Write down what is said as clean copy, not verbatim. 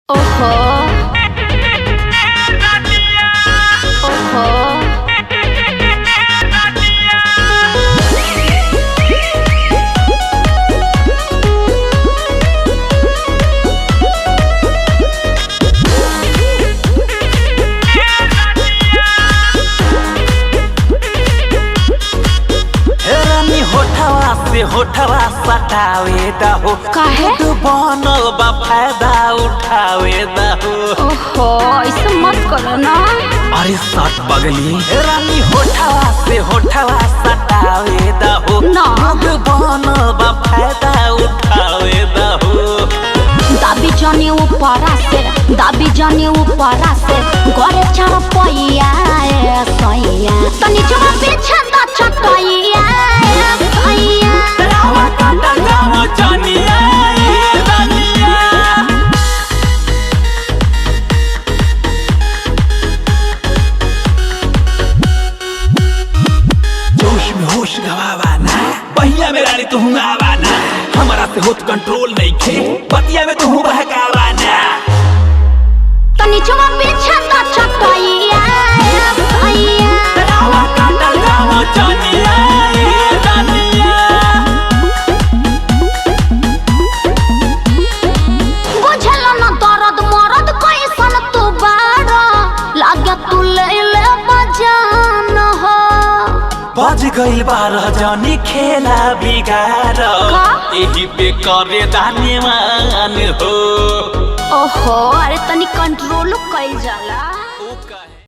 ओहो ओहो होठवा सटावे दहो काहे बनल बा फायदा उठावे दहो। ओहो ऐसे मत करो ना। अरे सट बगली रानी होठवा सटावे दहो ना बनल बा फायदा उठावे दहो। दाबी जाने ऊपरा से गोरे चार पैया सैया तनी जवा पीछे दा चटैया भैया रावा काटा गाव जानिया रानिया। जोश में होश गवावा ना बहिया में रानी तू आवा ना हमारा से होत कंट्रोल नहीं खे बतिया में तू बहकावा ना। तनी जवा पीछे दा चटैया भैया रावा काटा गाव जानिया रानिया। बुझलो ना दर्द मरद कैसन तू बारा लागे तू ले बजान हो। बज गइल 12 जनी खेला बिगार यही पे करे धन्यवान हो। ओहो अरे तनी कंट्रोल